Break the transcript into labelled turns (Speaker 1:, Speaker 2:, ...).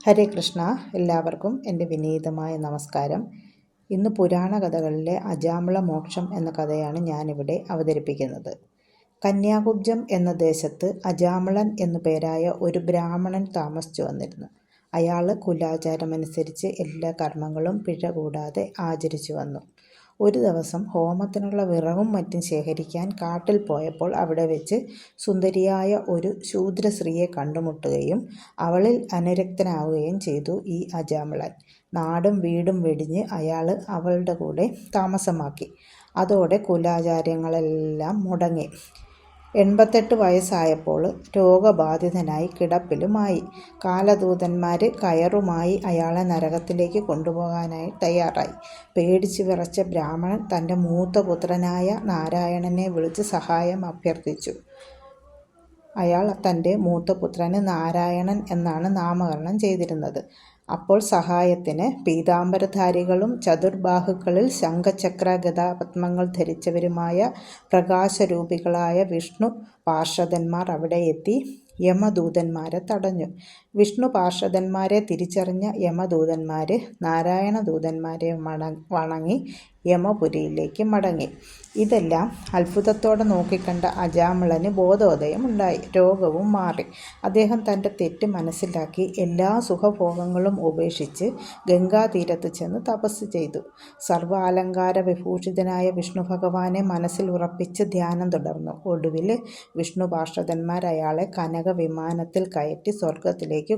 Speaker 1: ഹരേ കൃഷ്ണ. എല്ലാവർക്കും എൻ്റെ വിനീതമായ നമസ്കാരം. ഇന്ന് പുരാണ കഥകളിലെ അജാമിള മോക്ഷം എന്ന കഥയാണ് ഞാനിവിടെ അവതരിപ്പിക്കുന്നത്. കന്യാകുബ്ജം എന്ന ദേശത്ത് അജാമിളൻ എന്നു പേരായ ഒരു ബ്രാഹ്മണൻ താമസിച്ചു വന്നിരുന്നു. അയാൾ കുലാചാരമനുസരിച്ച് എല്ലാ കർമ്മങ്ങളും പിഴ കൂടാതെ ആചരിച്ചു വന്നു. ഒരു ദിവസം ഹോമത്തിനുള്ള വിറകും മറ്റും ശേഖരിക്കാൻ കാട്ടിൽ പോയപ്പോൾ അവിടെ വെച്ച് സുന്ദരിയായ ഒരു ശൂദ്രസ്ത്രീയെ കണ്ടുമുട്ടുകയും അവളിൽ അനുരക്തനാവുകയും ചെയ്തു ഈ അജാമിളൻ. നാടും വീടും വെടിഞ്ഞ് അയാൾ അവളുടെ കൂടെ താമസമാക്കി. അതോടെ കുലാചാരങ്ങളെല്ലാം മുടങ്ങി. 88 വയസ്സായപ്പോൾ രോഗബാധിതനായി കിടപ്പിലുമായി. കാലദൂതന്മാർ കയറുമായി അയാളെ നരകത്തിലേക്ക് കൊണ്ടുപോകാനായി തയ്യാറായി. പേടിച്ചു വിറച്ച ബ്രാഹ്മണൻ തൻ്റെ മൂത്ത പുത്രനായ നാരായണനെ വിളിച്ച് സഹായം അഭ്യർത്ഥിച്ചു. അയാൾ തൻ്റെ മൂത്ത പുത്രന് നാരായണൻ എന്നാണ് നാമകരണം ചെയ്തിരുന്നത്. അപ്പോൾ സഹായത്തിന് പീതാംബരധാരികളും ചതുർബാഹുക്കളിൽ ശംഖചക്ര ഗദാപത്മങ്ങൾ ധരിച്ചവരുമായ പ്രകാശരൂപികളായ വിഷ്ണു പാർഷദന്മാർ അവിടെ എത്തി യമദൂതന്മാരെ തടഞ്ഞു. വിഷ്ണു പാർഷദന്മാരെ തിരിച്ചറിഞ്ഞ യമദൂതന്മാർ നാരായണ ദൂതന്മാരെ വണങ്ങി യമപുരിയിലേക്ക് മടങ്ങി. ഇതെല്ലാം അത്ഭുതത്തോടെ നോക്കിക്കണ്ട അജാമിളന് ബോധോദയമുണ്ടായി. രോഗവും മാറി. അദ്ദേഹം തൻ്റെ തെറ്റ് മനസ്സിലാക്കി എല്ലാ സുഖഭോഗങ്ങളും ഉപേക്ഷിച്ച് ഗംഗാതീരത്ത് ചെന്ന് തപസ് ചെയ്തു. സർവ്വ അലങ്കാര വിഭൂഷിതനായ വിഷ്ണു ഭഗവാനെ മനസ്സിൽ ഉറപ്പിച്ച് ധ്യാനം തുടർന്നു. ഒടുവിൽ വിഷ്ണു പാർഷദന്മാർ അയാളെ കനക വിമാനത്തിൽ കയറ്റി സ്വർഗത്തിലേക്ക്